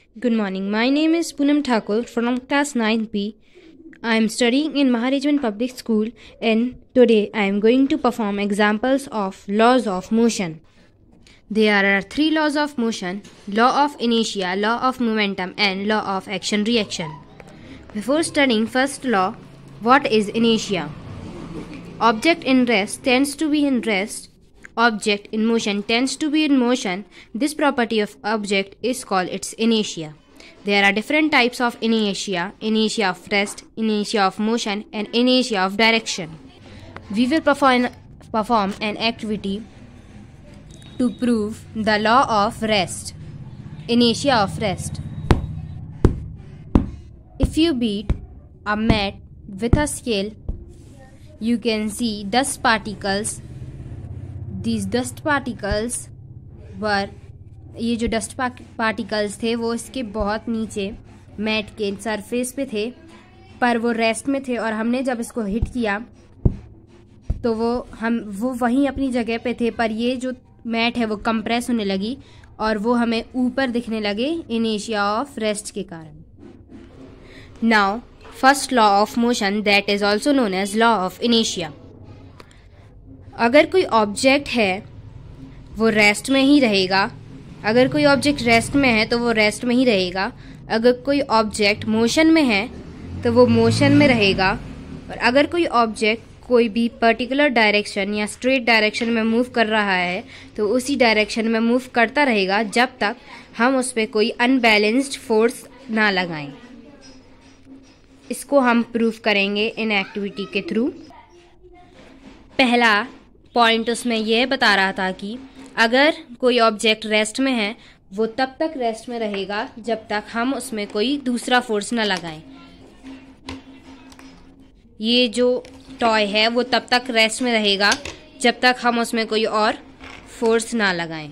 Good morning. My name is Poonam Thakur from class 9B. I am studying in Maharajman Public School and today I am going to perform examples of laws of motion. There are 3 laws of motion: law of inertia, law of momentum and law of action-reaction. Before studying first law, what is inertia? Object in rest tends to be in rest. Object in motion tends to be in motion. This property of object is called its inertia. There are different types of inertia: inertia of rest, inertia of motion and inertia of direction. We will perform an activity to prove the law of rest. Inertia of rest. If you beat a mat with a scale, you can see dust particles. These dust particles were, ये जो dust particles थे वो इसके बहुत नीचे mat के surface पे थे, पर वो रेस्ट में थे और हमने जब इसको हिट किया तो वो वहीं अपनी जगह पे थे, पर ये जो मैट है वो कंप्रेस होने लगी और वो हमें ऊपर दिखने लगे इनर्शिया ऑफ रेस्ट के कारण। Now first law of motion, that is also known as law of inertia. अगर कोई ऑब्जेक्ट है वो रेस्ट में ही रहेगा। अगर कोई ऑब्जेक्ट रेस्ट में है तो वो रेस्ट में ही रहेगा। अगर कोई ऑब्जेक्ट मोशन में है तो वो मोशन में रहेगा। और अगर कोई ऑब्जेक्ट कोई भी पर्टिकुलर डायरेक्शन या स्ट्रेट डायरेक्शन में मूव कर रहा है तो उसी डायरेक्शन में मूव करता रहेगा जब तक हम उस पर कोई अनबैलेंस्ड फोर्स ना लगाएं। इसको हम प्रूव करेंगे इन एक्टिविटी के थ्रू। पहला पॉइंट उसमें यह बता रहा था कि अगर कोई ऑब्जेक्ट रेस्ट में है वो तब तक रेस्ट में रहेगा जब तक हम उसमें कोई दूसरा फोर्स ना लगाएं। ये जो टॉय है वो तब तक रेस्ट में रहेगा जब तक हम उसमें कोई और फोर्स ना लगाएं।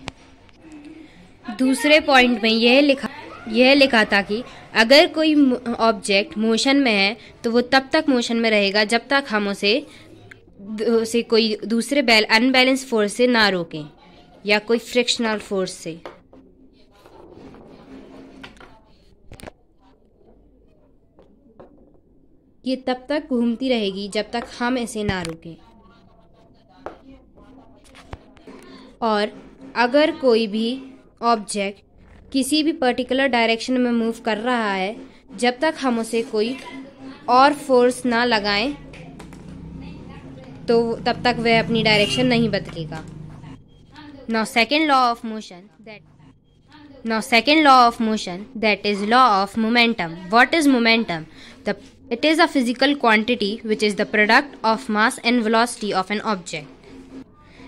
दूसरे पॉइंट में यह लिखा था कि अगर कोई ऑब्जेक्ट मोशन में है तो वो तब तक मोशन में रहेगा जब तक हम उसे कोई दूसरे अनबैलेंस फोर्स से ना रोकें या कोई फ्रिक्शनल फोर्स से। ये तब तक घूमती रहेगी जब तक हम इसे ना रोकें। और अगर कोई भी ऑब्जेक्ट किसी भी पर्टिकुलर डायरेक्शन में मूव कर रहा है जब तक हम उसे कोई और फोर्स ना लगाएं तो तब तक वह अपनी डायरेक्शन नहीं बदलेगा। Now second law of motion, that is law of momentum. What is momentum? It is a physical quantity which is the product of mass and velocity of an object.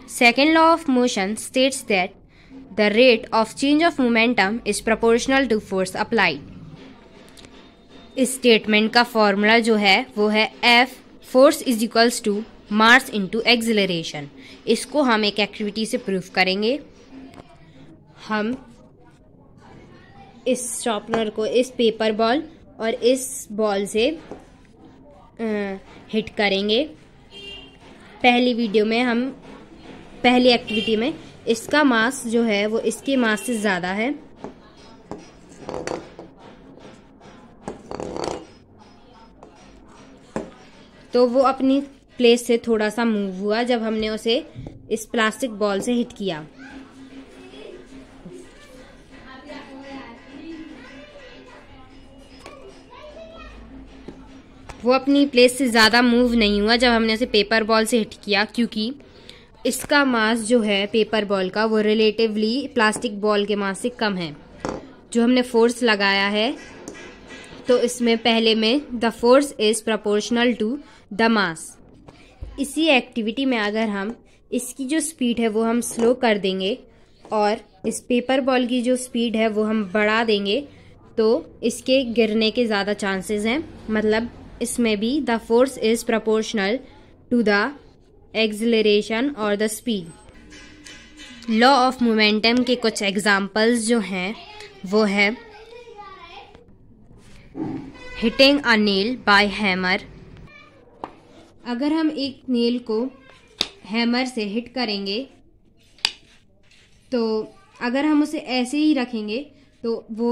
Second law of motion states that the rate of change of momentum is proportional to force applied. इस statement का formula जो है वो है F force is equals to mass into acceleration. इसको हम एक activity से प्रूव करेंगे। हम इस शार्पनर को इस पेपर बॉल और इस बॉल से हिट करेंगे। पहली एक्टिविटी में इसका मास जो है वो इसके मास से ज़्यादा है, तो वो अपनी प्लेस से थोड़ा सा मूव हुआ जब हमने उसे इस प्लास्टिक बॉल से हिट किया। वो अपनी प्लेस से ज़्यादा मूव नहीं हुआ जब हमने उसे पेपर बॉल से हिट किया, क्योंकि इसका मास जो है पेपर बॉल का वो रिलेटिवली प्लास्टिक बॉल के मास से कम है। जो हमने फोर्स लगाया है तो इसमें पहले में the force is proportional to the mass. इसी एक्टिविटी में अगर हम इसकी जो स्पीड है वो हम स्लो कर देंगे और इस पेपर बॉल की जो स्पीड है वो हम बढ़ा देंगे तो इसके गिरने के ज़्यादा चांसेस हैं। मतलब इसमें भी the force is proportional to the acceleration और the speed. Law of momentum के कुछ एग्जांपल्स जो हैं वो है hitting a nail by hammer. अगर हम एक नेल को हैमर से हिट करेंगे तो अगर हम उसे ऐसे ही रखेंगे तो वो